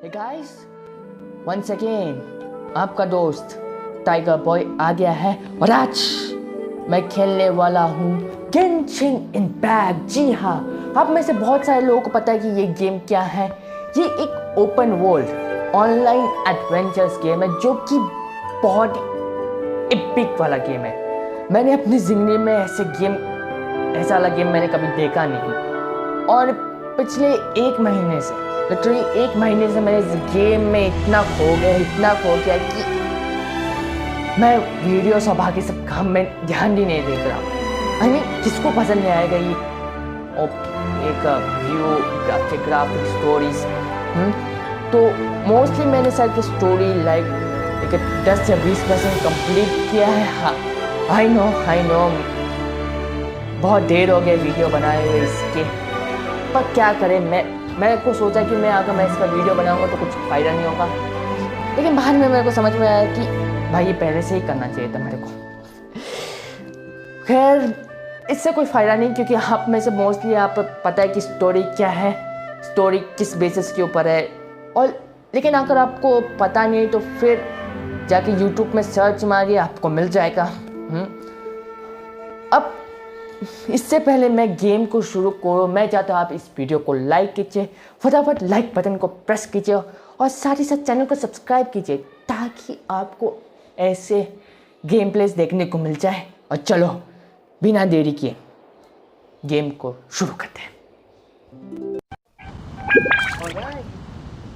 Hey guys, once again आपका दोस्त tiger boy आ गया है और आज मैं खेलने वाला हूँ गेंशिन इम्पैक्ट। जी हाँ, आप में से बहुत सारे लोगों को पता है कि ये गेम क्या है। ये एक open world online adventures game है जो कि बहुत एपिक वाला गेम है। मैंने अपनी ज़िंदगी में ऐसा वाला गेम मैंने कभी देखा नहीं। और पिछले एक महीने से लिटरली एक महीने से मैं इस गेम में इतना खो गया कि मैं वीडियोस और बाकी सब काम में ध्यान भी नहीं देख रहा। आई मीन किसको पसंद नहीं आएगा ये एक व्यू ग्राफिक स्टोरीज। तो मोस्टली मैंने शायद स्टोरी लाइक 10 से 20% कंप्लीट किया है। हाँ, आई नो बहुत देर हो गया वीडियो बनाए हुए इसके, पर क्या करें। मैं को सोचा कि अगर मैं इसका वीडियो बनाऊंगा तो कुछ फ़ायदा नहीं होगा, लेकिन बाद में मेरे को समझ में आया कि भाई ये पहले से ही करना चाहिए था मेरे को। खैर इससे कोई फ़ायदा नहीं, क्योंकि आप में से मोस्टली आप पता है कि स्टोरी क्या है, स्टोरी किस बेसिस के ऊपर है। और लेकिन अगर आपको पता नहीं तो फिर जाके यूट्यूब में सर्च मारिए, आपको मिल जाएगा। अब इससे पहले मैं गेम को शुरू करूँ, मैं चाहता हूँ आप इस वीडियो को लाइक कीजिए, फटाफट लाइक बटन को प्रेस कीजिए और साथ ही साथ चैनल को सब्सक्राइब कीजिए ताकि आपको ऐसे गेम प्लेस देखने को मिल जाए। और चलो बिना देरी किए गेम को शुरू करते हैं।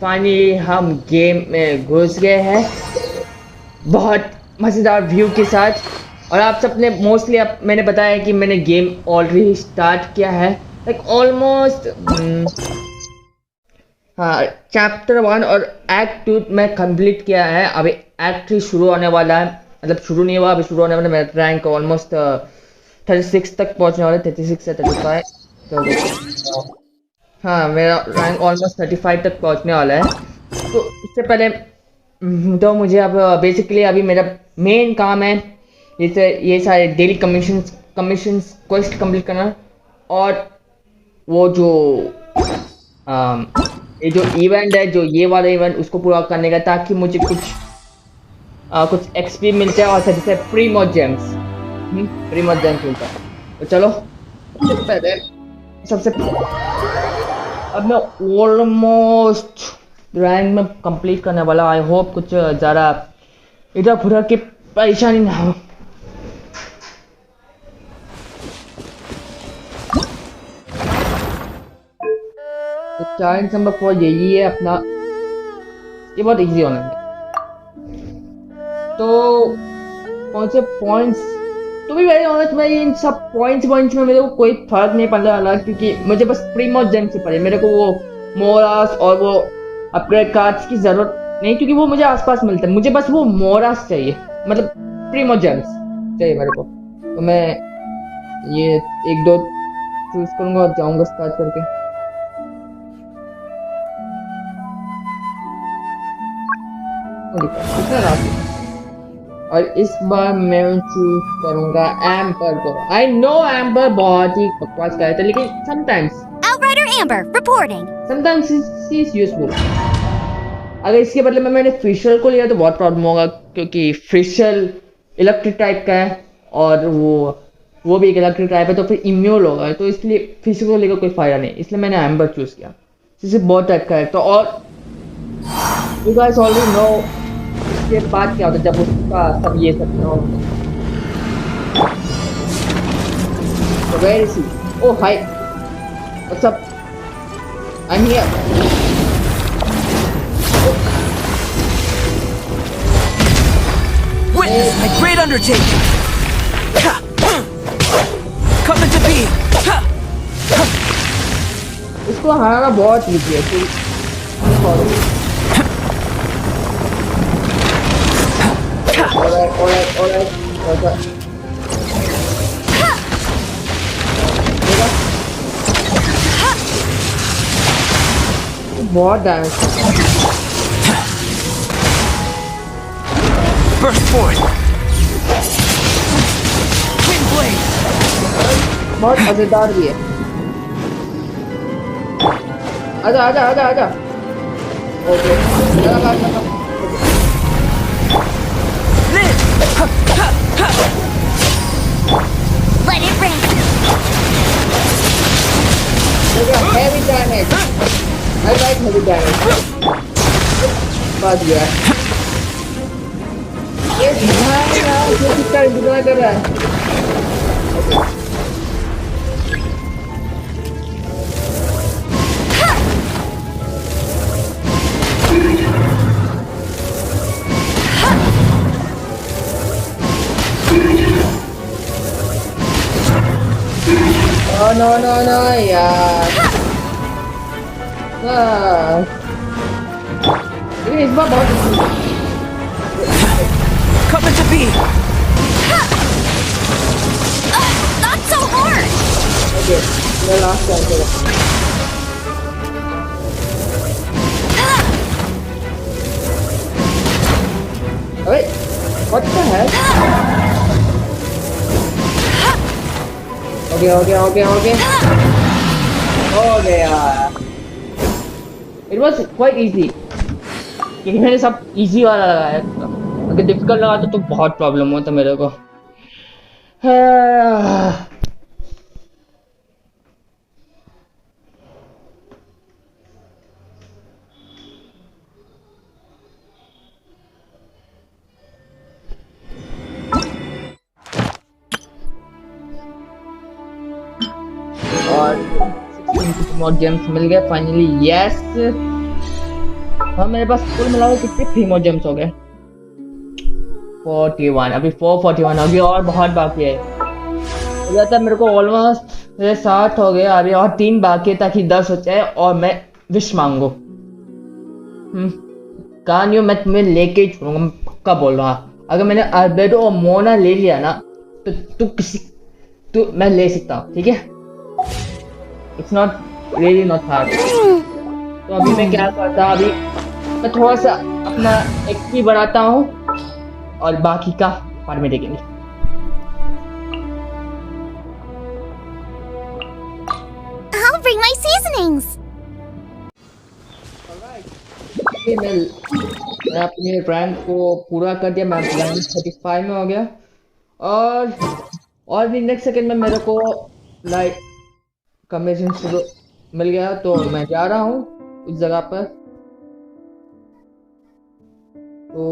फाइनली हम गेम में घुस गए हैं बहुत मज़ेदार व्यू के साथ। और आप सबने मोस्टली मैंने बताया कि मैंने गेम ऑलरेडी स्टार्ट किया है, लाइक ऑलमोस्ट हाँ चैप्टर 1 और एक्ट 2 मैं कंप्लीट किया है। अभी एक्ट 3 शुरू होने वाला है, मतलब शुरू नहीं हुआ, अभी शुरू होने वाला है। मेरा रैंक ऑलमोस्ट 36 तक पहुंचने वाला है, 36 से 35। तो हाँ, मेरा रैंक ऑलमोस्ट 35 तक पहुंचने वाला है। तो इससे पहले तो मुझे अब बेसिकली अभी मेरा मेन काम है ये सारे डेली कमीशंस क्वेस्ट कंप्लीट करना, और वो जो ये जो इवेंट है, जो ये वाला इवेंट, उसको पूरा करने का, ताकि मुझे कुछ एक्सपी मिल जाए और जैसे प्रीमो जेम्स मिलता है। तो चलो सबसे अब मैं ऑलमोस्ट रैंक में कंप्लीट करने वाला। आई होप कुछ ज़्यादा इधर उधर की परेशानी ना हो। तो चैलेंज नंबर 4 यही है अपना, ये बहुत इजी होना है। तो कौन से पॉइंट्स, तो भी वेरी ऑनेस्ट मैं इन सब पॉइंट्स में मेरे को कोई फर्क नहीं पड़ने वाला, क्योंकि मुझे बस प्रीमो जेम्स से पड़े। मेरे को वो मोरास और वो अपग्रेड कार्ड्स की ज़रूरत नहीं, क्योंकि वो मुझे आसपास मिलते हैं। मुझे बस वो मोरास चाहिए, मतलब प्रीमो जेम्स चाहिए मेरे को। तो मैं ये 1-2 चूज करूँगा और जाऊँगा स्टार्ट करके। और इस बार मैं चूज करूंगा एम्बर को। आई नो एम्बर बहुत ही बकवास करता है, लेकिन समटाइम्स शी इज यूजफुल। अगर इसके बदले में मैंने फिशर को लिया तो बहुत प्रॉब्लम होगा, क्योंकि फिशर इलेक्ट्रिक टाइप का है और वो भी एक इलेक्ट्रिक टाइप है, तो फिर इम्यून होगा। तो इसलिए फिशर को लेकर कोई फायदा नहीं, इसलिए मैंने एम्बर चूज किया। इससे बहुत टाइप का है। तो और यू गाइस ऑलरेडी नो इसके बाद क्या होता है जब उसका सब ये सब हो। तो where is he? Oh hi, what's up? I am here. Witness my great undertaking. Come into being. इसको हराना बहुत इजी है। Alright. बहुत damage. Burst forth. Twin blade. बहुत मजेदार भी है। आजा। Okay Live! Let it rain. heavy damage. I like heavy damage. बच गया ये कितना इंतजार कर रहा है नो नो नो यार लेकिन इस बार बहुत Coming to be! Not so hard. Okay मैं लास्ट टाइम चला अरे what the hell ओके हो गया इट वॉज क्वाइट इजी क्योंकि मैंने सब इजी वाला लगाया अगर डिफिकल्ट लगाता तो बहुत प्रॉब्लम होता मेरे को और मोर जेम्स मिल गए फाइनली यस हाँ मेरे पास कुल मिला के कितने 3 मोर जेम्स हो गए 41 अभी 441 अभी और बहुत बाकी है हो जाता है मेरे को ऑलमोस्ट मेरे 60 हो गए अभी और 3 बाकी है ताकि 10 हो जाए और मैं विश मांगू कहानियों मैं तुम्हें लेके ही छोड़ूंगा मैं पक्का बोल रहा हूँ अगर मैंने अल्बेडो और मोना ले लिया ना तो मैं ले सकता हूँ ठीक है it's not really not hard तो अभी मैं क्या करता अभी मैं थोड़ा सा अपना एक्सपी बढ़ाता हूँ और बाकी का बाद में देखेंगे I'll bring my seasonings. मैं अपने रैंक को पूरा कर दिया मैं रैंक 35 में हो गया और भी नेक्स्ट सेकंड में मेरे को लाइक कमीशन शुरू मिल गया तो मैं जा रहा हूँ उस जगह पर तो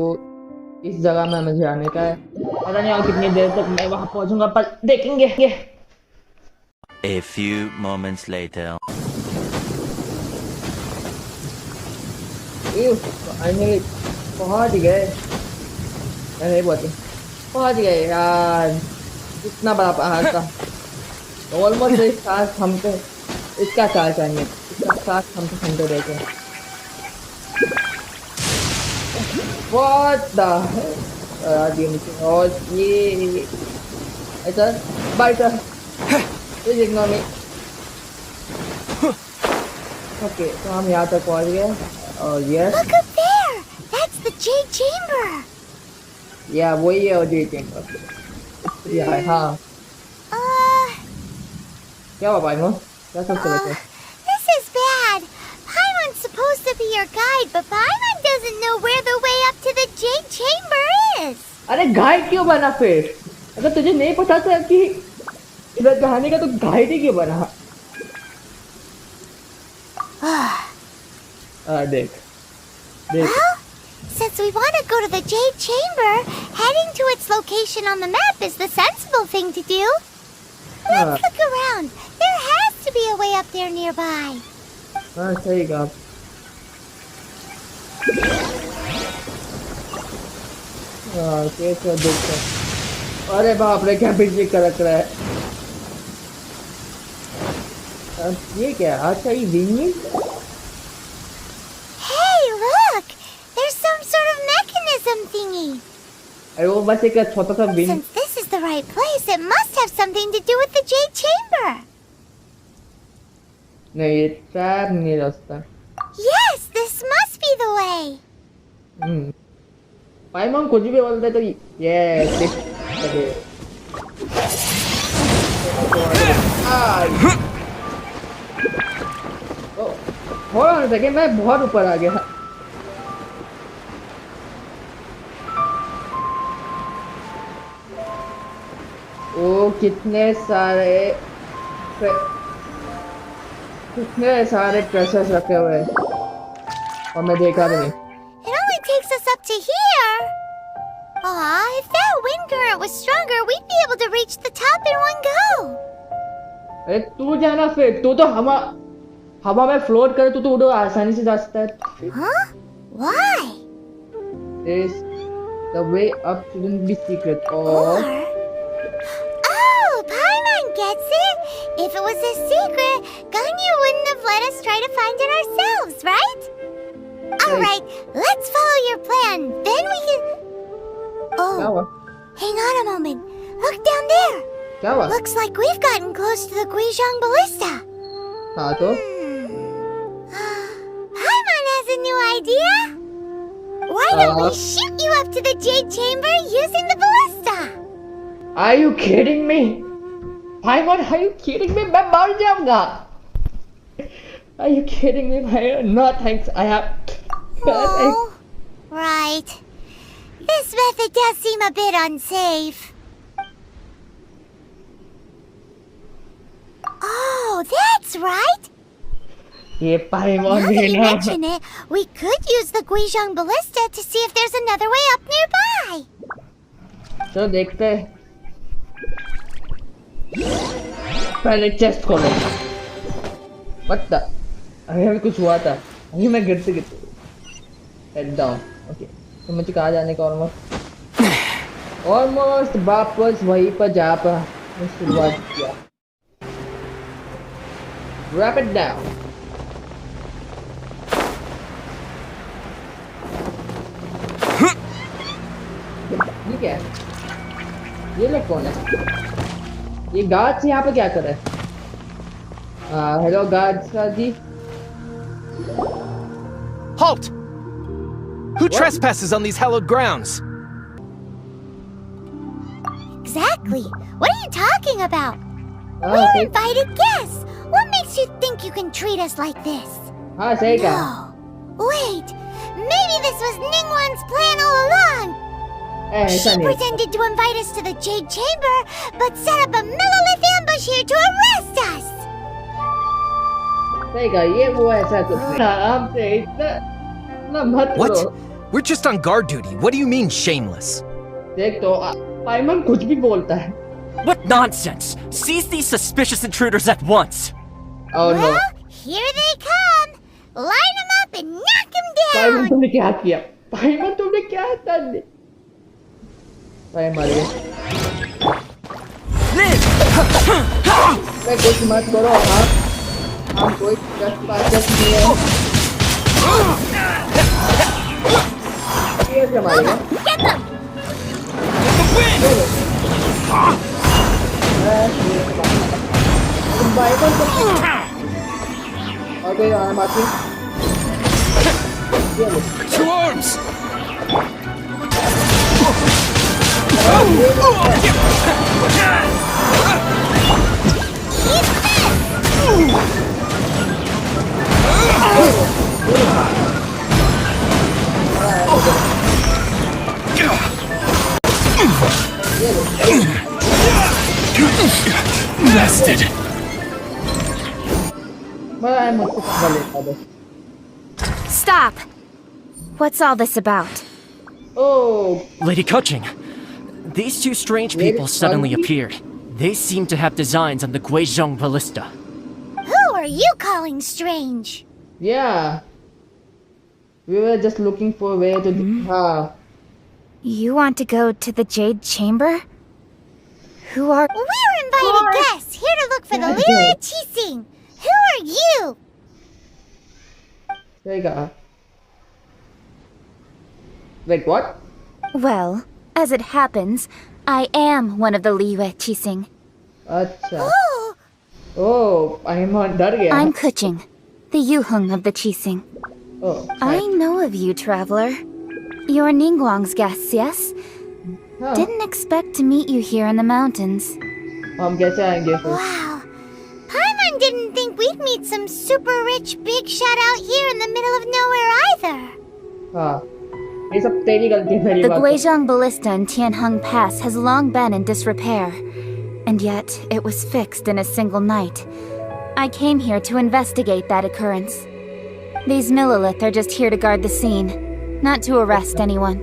इस जगह में मुझे आने का है पता नहीं और कितनी देर तक मैं वहां पहुंचूंगा पर देखेंगे A few moments later. Finally पहुंच गए अरे पहुंच गए यार इतना बड़ा पहाड़ था ऑलमोस्ट एक साथ हमको इसका चाल चाहिए इसका साथ हमको घंटे देते What the hell? और ये ऐसा bye sir please ignore me okay तो हम यहाँ तक पहुँच गए और yes Look up there. That's the jade chamber. या वही है और जी चेंबर या हाँ क्या हुआ पाइमो क्या सब चले थे This is bad. Paimon's supposed to be your guide, but Paimon doesn't know where the way up to the jade chamber is. अरे गाइड क्यों बना फिर अगर तुझे नहीं पता था कि इधर कहानी का तो गाइड ही क्यों बना देख Well, since we want to go to the jade chamber, heading to its location on the map is the sensible thing to do. Let's look around. There has to be a way up there nearby. हाँ सही कहा कैसे देखो अरे बाप रे क्या बिजली कड़क रहा है ये क्या अच्छा ये विंगी Hey, look! There's some sort of mechanism thingy. अरे वो बस एक छोटा सा wing Since this is the right place, it must have something to do with the jade chamber. नहीं ये ट्रैप नहीं रास्ता Yes, this must be the way. पाइमोन कुछ भी बोलते तो ये थोड़ा सेकेंड मैं बहुत ऊपर आ गया ओ कितने सारे ट्रेसर्स रखे हुए हैं और मैं देखा भी नहीं। It only takes us up to here. Aw, if that wind current was stronger, we'd be able to reach the top in one go. अरे तू जाना फिर, तू तो हवा में फ्लोट करे तो उड़ो आसानी से जा सकता है। Huh? Why? This the way up shouldn't be secret or Oh, Paimon gets it. If it was a secret, Ganyu wouldn't have let us try to find it ourselves, right? Alright, let's follow your plan. Then we can... क्या Oh, हुआ? hang on a moment. Look down there. क्या हुआ? Looks like we've gotten close to the Guizhong Ballista. हाँ तो Paimon has a new idea. Why don't we shoot you up to the Jade Chamber using the ballista? Are you kidding me? Paimon, are you kidding me? मैं मर जाऊंगा। Are you kidding me? No thanks. I have. Oh, right. This method does seem a bit unsafe. Oh, that's right. ये Paimon Now that भी you ना। mention it, we could use the Guizhong Ballista to see if there's another way up nearby. तो देखते हैं। पहले chest खोलो। What the? अभी कुछ हुआ था। अभी मैं गिरते हेड डाउन। ओके तो मुझे कहाँ जाने का ऑलमोस्ट वापस वहीं पर जहाँ पर मैं शुरुआत किया। Wrap it down. ये क्या है? ये लोग कौन है? ये गार्ड्स यहाँ पे क्या कर रहे हैं? हेलो गार्ड्स जी। Halt! Who trespasses on these hallowed grounds? Exactly. What are you talking about? We're सही invited guests. What makes you think you can treat us like this? हाँ सही कहा। No. Wait. Maybe this was Ningguang's plan all along. She ऐसा नहीं। pretended to invite us to the Jade Chamber, but set up a millilith ambush here to arrest us. सही कहा ये वो ऐसा कुछ नहीं। आराम से इतना मत What? करो। We're just on guard duty. What do you mean, shameless? देख तो पाइमन कुछ भी बोलता है। What nonsense! Seize these suspicious intruders at once! Oh no. Well, here they come. Line them up and knock them पाइमन down. तुमने क्या किया? पाइमन तुमने क्या कर दिया? पाइमन मर गया। मैं कुछ मत करो हम कोई ट्रेसपासर्स नहीं है। ये क्या मारेगा? Get them. पाइमन को और कोई आना बाकी? ये लो। To arms! Bested! मैं मुझसे पंगा लेता दो। Stop! What's all this about? Oh, Lady Kuching, these two strange Lady people suddenly Kuching? appeared. They seem to have designs on the Guizhong Ballista. Who are you calling strange? yeah. We were just looking for a way to. You want to go to the Jade Chamber? Who are... We're invited guests here to look for the Lyra Qixing. Who are you? There you go. Wait, what? Well, as it happens, I am one of the Liyue Qixing. अच्छा. Oh, Oh, I'm डर गया. I'm Kuching, the Yuheng of the Qixing. Oh, I know of you, traveler. You're Ningguang's guests, yes? हाँ. Didn't expect to meet you here in the mountains. हम कैसे आएंगे फिर? wow. Paimon didn't think we'd meet some super rich big shot out here in the middle of nowhere either. हाँ. ये सब तेरी गलती है मेरी The बात. Guizhong Ballista in Tianheng Pass has long been in disrepair. And yet, it was fixed in a single night. I came here to investigate that occurrence. These Millilith are just here to guard the scene, not to arrest anyone.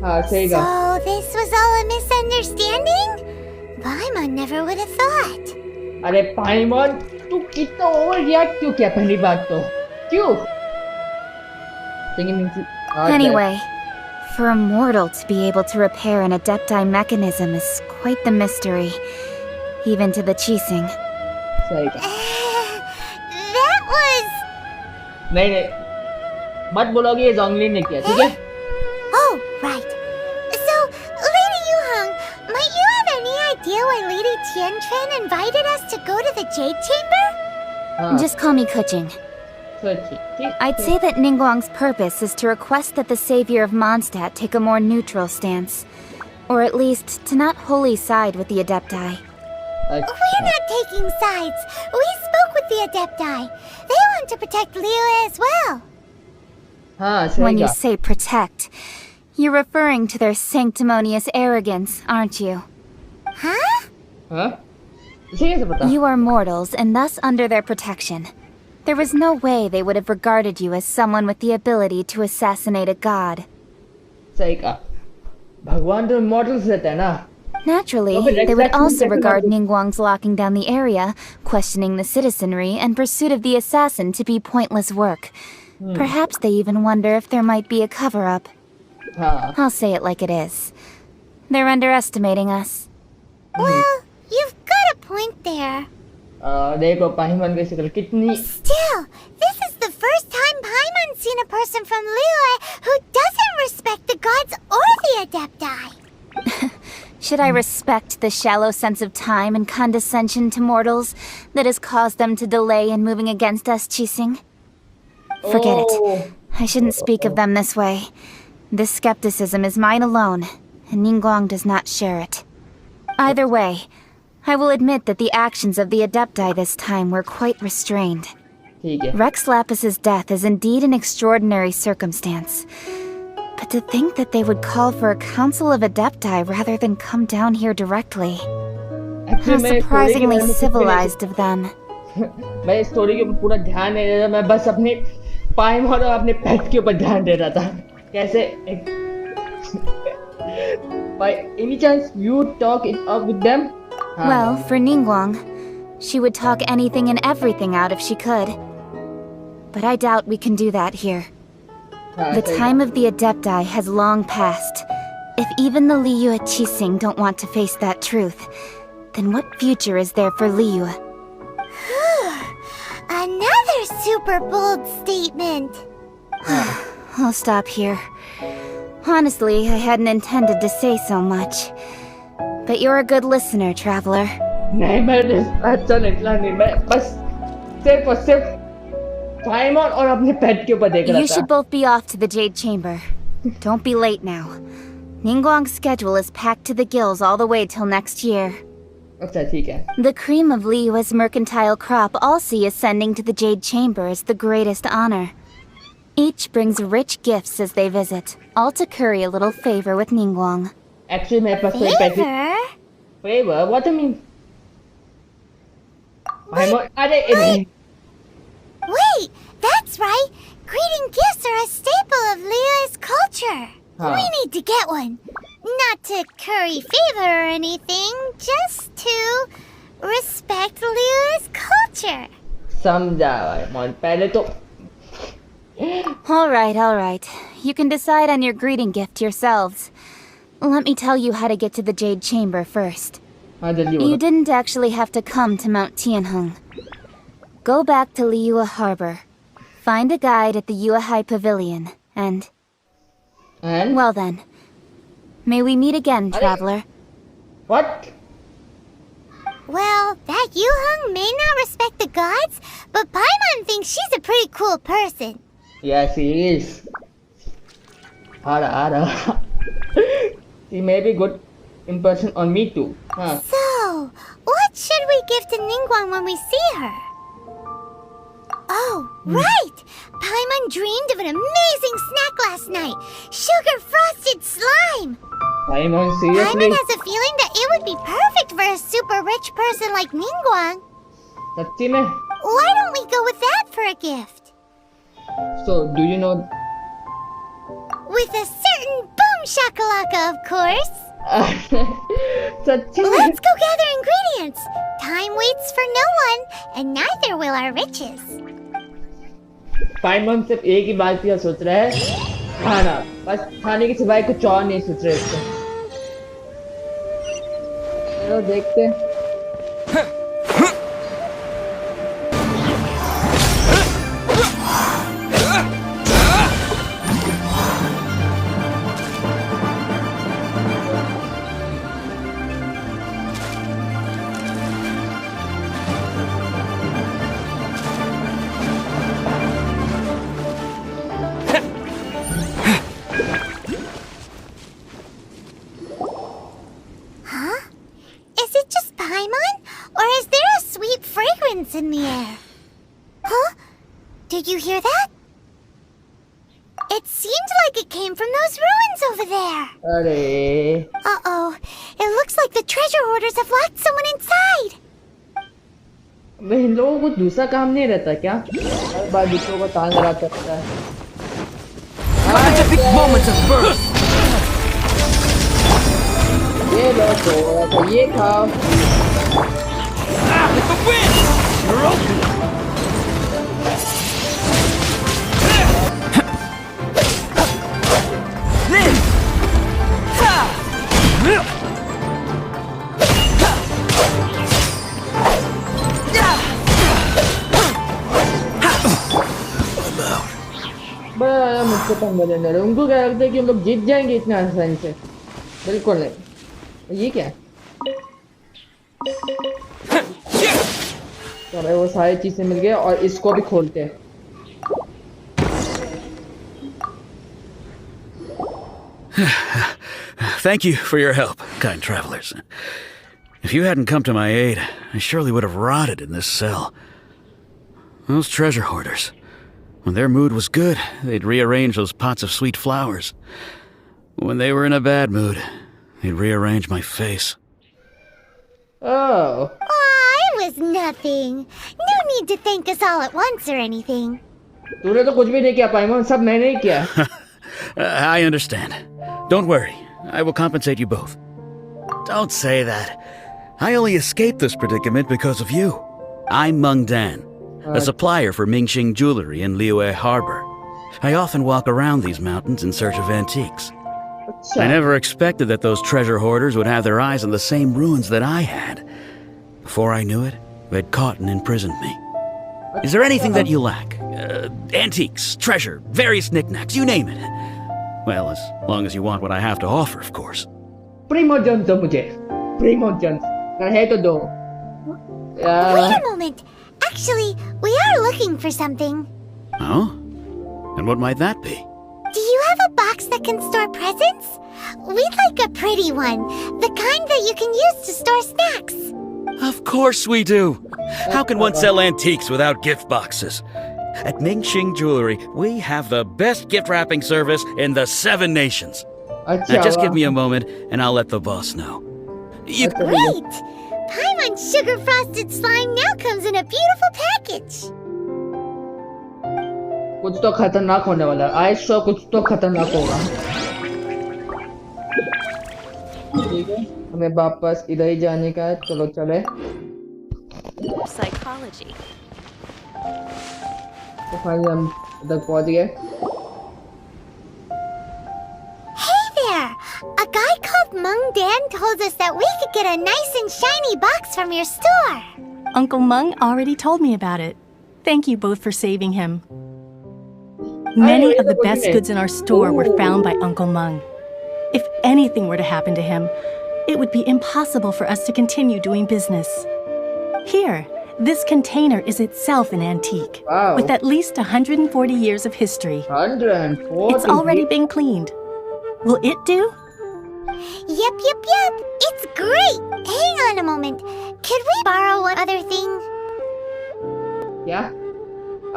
हाँ सही कहा. So this was all a misunderstanding? Paimon never would have thought. अरे पाइमॉन तू कितना over react क्यों किया पहली बात तो क्यों? Anyway, for a mortal to be able to repair an Adepti mechanism is quite the mystery, even to the Qixing. सही कहा. That was... नहीं नहीं मत बोलोगे ये जोंगली ने किया ठीक है? Oh, right. So, Lady Yuhang, might you have any idea why Lady Tiantren invited us to go to the Jade Chamber? हाँ. Just call me Kuching. I'd say that Ningguang's purpose is to request that the savior of Mondstadt take a more neutral stance. Or at least, to not wholly side with the Adepti. We're not taking sides. We spoke with the Adepti. They want to protect Liyue as well. हाँ सही When you कहा. say protect, you're referring to their sanctimonious arrogance, aren't you? Huh? हाँ? इसे कैसे पता? You are mortals and thus under their protection. There was no way they would have regarded you as someone with the ability to assassinate a god. सही कहा. भगवान तो models रहते हैं ना. Naturally, they would also regard Ningguang's locking down the area, questioning the citizenry, and pursuit of the assassin to be pointless work. Perhaps they even wonder if there might be a cover-up. हाँ. I'll say it like it is. They're underestimating us. Well, you've got a point there. देखो पाइमॉन की शक्ल कितनी. Still, this is the first time Paimon's seen a person from Liyue who doesn't respect the gods or the Adepti. Should I respect the shallow sense of time and condescension to mortals that has caused them to delay in moving against us, Qixing? Forget it. I shouldn't speak of them this way. This skepticism is mine alone, and Ningguang does not share it. Either way, I will admit that the actions of the Adepti this time were quite restrained. ठीक है. Rex Lapis's death is indeed an extraordinary circumstance. But to think that they would call for a council of Adepti rather than come down here directly. How surprisingly civilized of them. मैं इस story के ऊपर पूरा ध्यान नहीं दे रहा. मैं बस अपने पाइमॉन और अपने पेट के ऊपर ध्यान दे रहा था. कैसे by any chance you talk it up with them? Well, for Ningguang, she would talk anything and everything out if she could. But I doubt we can do that here. The time of the Adepti has long passed. If even the Liyue Qixing don't want to face that truth, then what future is there for Liyue? Another super bold statement. I'll stop here. Honestly, I hadn't intended to say so much. But you're a good listener, traveler. नहीं मैं अच्छा निकला नहीं. मैं बस सिर्फ और सिर्फ पाइमॉन और अपने पेट के ऊपर देख रहा था. You should both be off to the Jade Chamber. Don't be late now. Ningguang's schedule is packed to the gills all the way till next year. अच्छा ठीक है. The cream of Liyue's mercantile crop all see ascending to the Jade Chamber as the greatest honor. Each brings rich gifts as they visit, all to curry a little favor with Ningguang. Actually मेरे पास कोई पैसे. Favor? Favor? What do you mean? पाइमॉन अरे Wait, that's right. Greeting gifts are a staple of Liyue's culture. Huh. We need to get one. Not to curry favor or anything, just to respect Liyue's culture. समझा पाइमॉन. पहले तो All right. You can decide on your greeting gift yourselves. Let me tell you how to get to the Jade Chamber first. हाँ जल्दी You बोलो. didn't actually have to come to Mount Tianheng. Go back to Liyue Harbor. Find a guide at the Yuehai Pavilion, and... And Well then. May we meet again, traveler. what? Well, that Yuhang may not respect the gods, but Paimon thinks she's a pretty cool person. Yes, he is. Ara. She may be good in person on me too. Huh. So, what should we give to Ningguang when we see her? Oh, right! Paimon dreamed of an amazing snack last night! Sugar frosted slime! Paimon, Paimon seriously? has a feeling that it would be perfect for a super rich person like Ningguang. सच्ची में? Why don't we go with that for a gift? So, do you know? With a certain boom shakalaka, of course. सच्ची में? Let's go gather ingredients. Time waits for no one, and neither will our riches. पाइमन सिर्फ एक ही बात का सोच रहा है, खाना। बस खाने के सिवाय कुछ और नहीं सोच रहे इसको। चलो देखते हैं। Is it just Paimon? Or is there a sweet fragrance in the air? Huh? Did you hear that? It seemed like it came from those ruins over there. अरे Uh-oh. It looks like the treasure hoarders have locked someone inside. वे इन लोगों को दूसरा काम नहीं रहता क्या? हर बार दूसरों को तान लगा सकता है। Such a big moment of birth. ये लो थोड़ा सा ये खाओ। With the wind! You're open! Then! Ha! बड़ा मुझको पंग लेने रहे। उनको क्या लगता है कि हम लोग जीत जाएंगे इतना आसानी से? बिल्कुल नहीं। ये क्या है? चलो वो सारी चीजें मिल गई और इसको भी खोलते हैं। Thank you for your help, kind travelers. If you hadn't come to my aid, I surely would have rotted in this cell. Those treasure hoarders, when their mood was good, they'd rearrange those pots of sweet flowers. When they were in a bad mood, they'd rearrange my face. Oh, Aw, it was nothing. No need to thank us all at once or anything. तूने तो कुछ भी नहीं किया पाइमन, सब मैंने ही किया। I understand. Don't worry, I will compensate you both. Don't say that. I only escaped this predicament because of you. I'm Meng Dan, a supplier for Mingxing jewelry in Liyue Harbor. I often walk around these mountains in search of antiques. I never expected that those treasure hoarders would have their eyes on the same ruins that I had. Before I knew it, they'd caught and imprisoned me. Is there anything that you lack? Antiques, treasure, various knickknacks, you name it. Well, as long as you want what I have to offer, of course. प्रीमोजन दो मुझे, प्रीमोजन है तो दो। Wait a moment. Actually, we are looking for something. Oh? And what might that be? Do you have a box that can store presents? We'd like a pretty one. The kind that you can use to store snacks. Of course we do. How can one sell antiques without gift boxes? At Mingxing Jewelry, we have the best gift wrapping service in the 7 nations. अच्छा Now just give वाह। me a moment and I'll let the boss know. You, Great! Paimon's sugar frosted slime now comes in a beautiful package. कुछ तो खतरनाक होने वाला है। I show कुछ तो खतरनाक होगा। ठीक है, हमें वापस इधर ही जाने का है। चलो चले। Psychology. तो फाइनली हम इधर पहुंच गए। Hey there! A guy called Meng Dan told us that we could get a nice and shiny box from your store. Uncle Meng already told me about it. Thank you both for saving him. Many of the best goods in our store were found by Uncle Meng. If anything were to happen to him, it would be impossible for us to continue doing business. Here, this container is itself an antique, Wow. with at least 140 years of history. 140. It's already been cleaned. Will it do? Yep. It's great. Hang on a moment. Could we borrow one other thing? क्या?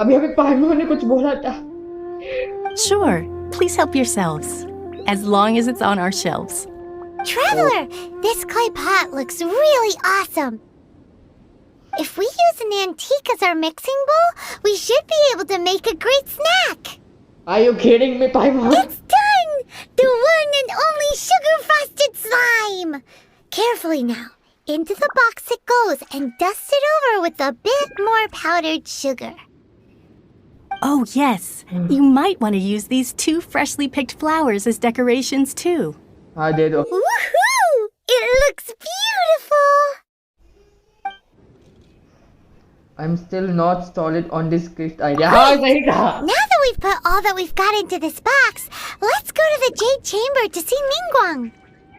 अभी अभी पाइमन ने कुछ बोला था। Sure. Please help yourselves. As long as it's on our shelves. Traveler, this clay pot looks really awesome. If we use an antique as our mixing bowl, we should be able to make a great snack. Are you kidding me, Paimon? It's done! The one and only sugar-frosted slime! Carefully now. Into the box it goes and dust it over with a bit more powdered sugar. Oh, yes. You might want to use these 2 freshly picked flowers as decorations, too. हाँ दे दो. Woohoo! It looks beautiful! I'm still not solid on this gift idea. हाँ सही कहा. Now that we've put all that we've got into this box, let's go to the Jade Chamber to see Ningguang.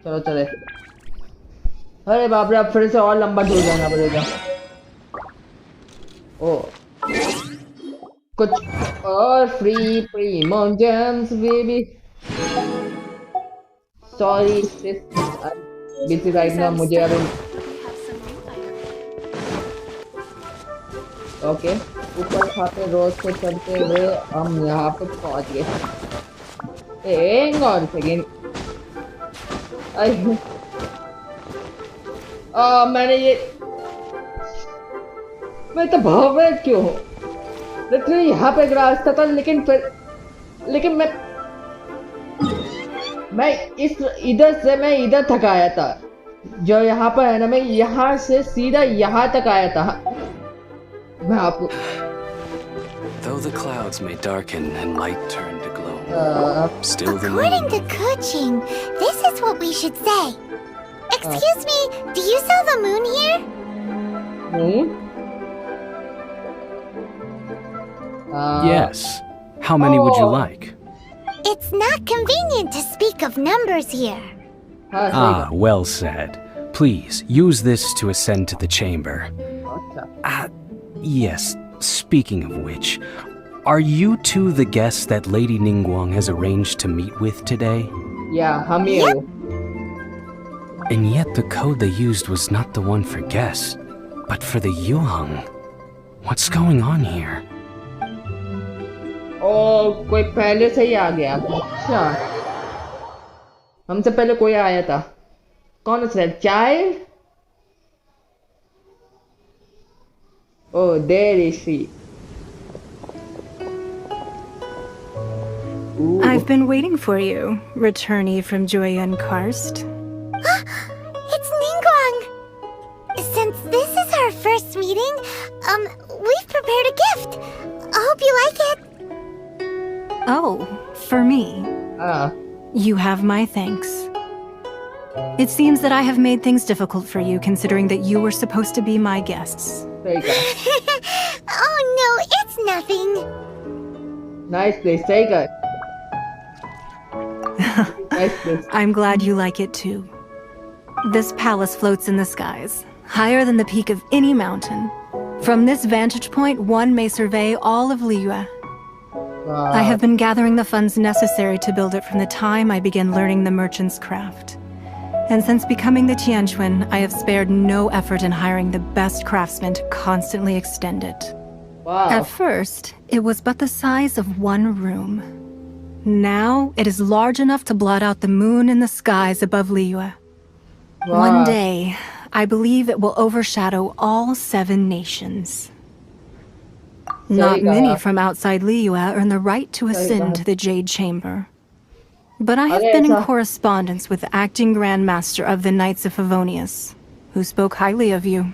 चलो चले. अरे बाप रे अब फिर से और लंबा टूर जाना पड़ेगा. ओ कुछ और free gems baby. Sorry sis, I'm busy right now. मुझे अभी ओके ऊपर खाते रोज से चढ़ते हुए हम यहाँ पे पहुँच गए. एक और सेकेंड. मैंने ये मैं तो भाव में क्यों हूँ. लिटरली यहाँ पे एक रास्ता था लेकिन मैं इधर से मैं इधर तक आया था. जो यहाँ पर है ना मैं यहाँ से सीधा यहाँ तक आया था. मैं आपको Though the clouds may darken and light turn to glow, still the According moon. to Kuching, this is what we should say. Excuse me, do you sell the moon here? Yes. How many would you like? It's not convenient to speak of numbers here. Ah, well said. Please, use this to ascend to the chamber. Yes, speaking of which, are you two the guests that Lady Ningguang has arranged to meet with today? Yeah, हम ये हो. And yet the code they used was not the one for guests, but for the Yuheng. What's going on here? ओ कोई पहले से ही आ गया. अच्छा हमसे पहले कोई आया था. कौन सा child? Oh, there is she. Ooh. I've been waiting for you, returnee from Joyun Karst. It's Ningguang! Since this is our first meeting, we've prepared a gift. I hope you like it. Oh, for me. You have my thanks. It seems that I have made things difficult for you, considering that you were supposed to be my guests. Oh no, it's nothing. Nice place, take it. Nice place. I'm glad you like it too. This palace floats in the skies, higher than the peak of any mountain. From this vantage point, one may survey all of Liyue. I have been gathering the funds necessary to build it from the time I began learning the merchant's craft. And since becoming the Tianquan, I have spared no effort in hiring the best craftsmen to constantly extend it. Wow. At first, it was but the size of one room. Now, it is large enough to blot out the moon in the skies above Liyue. Wow. One day, I believe it will overshadow all 7 nations. Not many from outside Liyue earn the right to ascend to the Jade Chamber. But I have been in correspondence with the acting Grand Master of the Knights of Favonius, who spoke highly of you.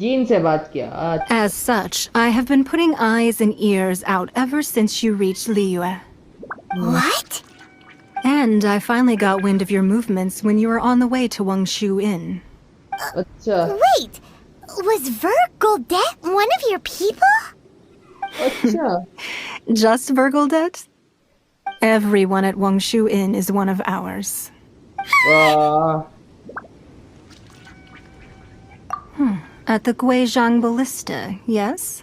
Gene से बात किया. As such, I have been putting eyes and ears out ever since you reached Liyue. What? And I finally got wind of your movements when you were on the way to Wangshu Inn. अच्छा. Wait, was Vergoldet one of your people? अच्छा. Just Vergoldet? Everyone at Wangshu Inn is one of ours. Wow. At the Guizhang Ballista, yes?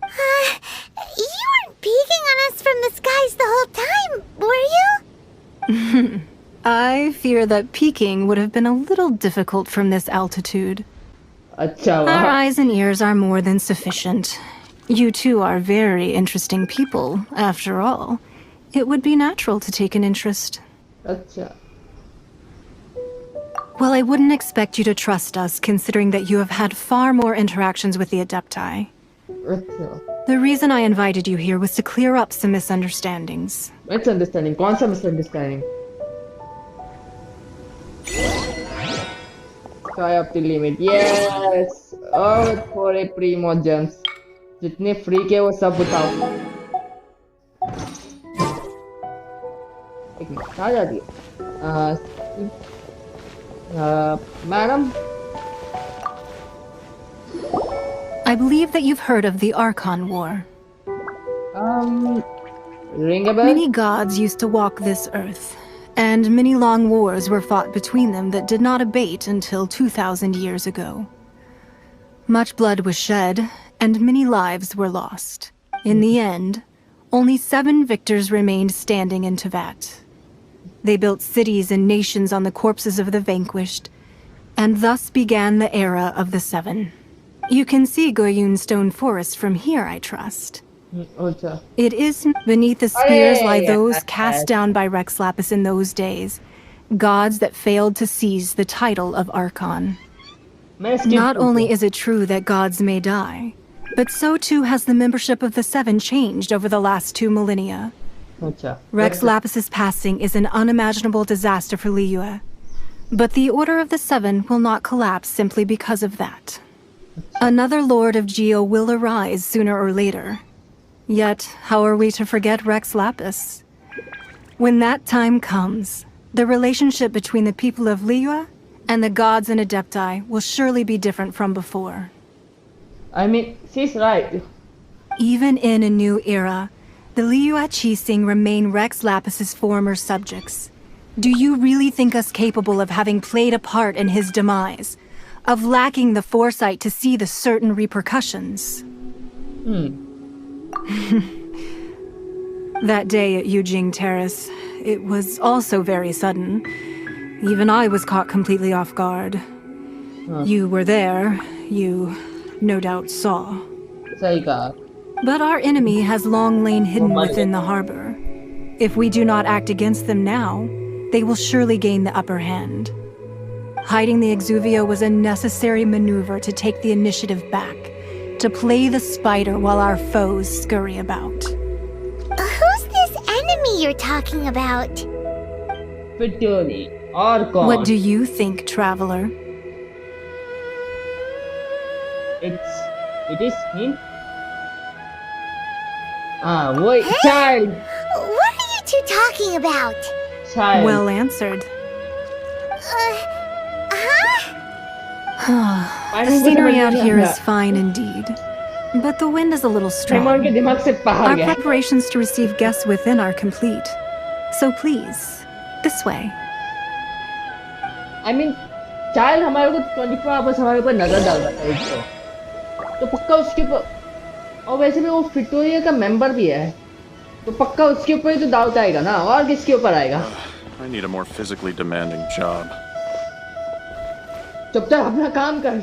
You weren't peeking on us from the skies the whole time, were you? I fear that peeking would have been a little difficult from this altitude. अच्छा Our वाह. eyes and ears are more than sufficient. You two are very interesting people, after all. It would be natural to take an interest. अच्छा. Well, I wouldn't expect you to trust us, considering that you have had far more interactions with the Adepti. अच्छा The reason I invited you here was to clear up some misunderstandings. misunderstanding कौन सा misunderstanding sky up the limit yes और थोड़े primo gems जितने free के वो सब बताओ एक मिनट आ जाती है madam I believe that you've heard of the Archon War. ring a bell Many gods used to walk this earth, and many long wars were fought between them that did not abate until 2,000 years ago. Much blood was shed, and many lives were lost. In the end, only 7 victors remained standing in Tevat. They built cities and nations on the corpses of the vanquished, and thus began the era of the 7. You can see Goyun Stone Forest from here, I trust. अच्छा It is beneath the spears lie Aye, those aye, cast aye. down by Rex Lapis in those days, gods that failed to seize the title of Archon. मैं skip Not करता हूँ। only is it true that gods may die, but so too has the membership of the 7 changed over the last 2 millennia. अच्छा Rex Lapis's passing is an unimaginable disaster for Liyue. But the Order of the 7 will not collapse simply because of that. Another Lord of Geo will arise sooner or later. Yet, how are we to forget Rex Lapis? When that time comes, the relationship between the people of Liyue and the gods and Adepti will surely be different from before. I mean she's right Even in a new era, the Liyue Qixing remain Rex Lapis's former subjects. Do you really think us capable of having played a part in his demise? Of lacking the foresight to see the certain repercussions? That day at Yujing Terrace, it was also very sudden. Even I was caught completely off guard. You were there, you no doubt saw. सही कहा But our enemy has long lain hidden within the harbor. If we do not act against them now, they will surely gain the upper hand. Hiding the Exuvio was a necessary maneuver to take the initiative back, to play the spider while our foes scurry about. Who's this enemy you're talking about? Fituri और कौन What do you think, traveler? it is him wait child What are you two talking about? child Well answered. The scenery out here is fine indeed. But the wind is a little Simon के strong. दिमाग से बाहर Our गया preparations to receive guests within are complete. So please, this way. I mean child हमारे को 24 hours हमारे ऊपर नजर डाल रहा है एक तो पक्का उसके ऊपर और वैसे भी वो फिटोरिया का मेंबर भी है तो पक्का उसके ऊपर ही तो डाउट आएगा ना और किसके ऊपर आएगा I need a more physically demanding job. चुपचाप अपना काम कर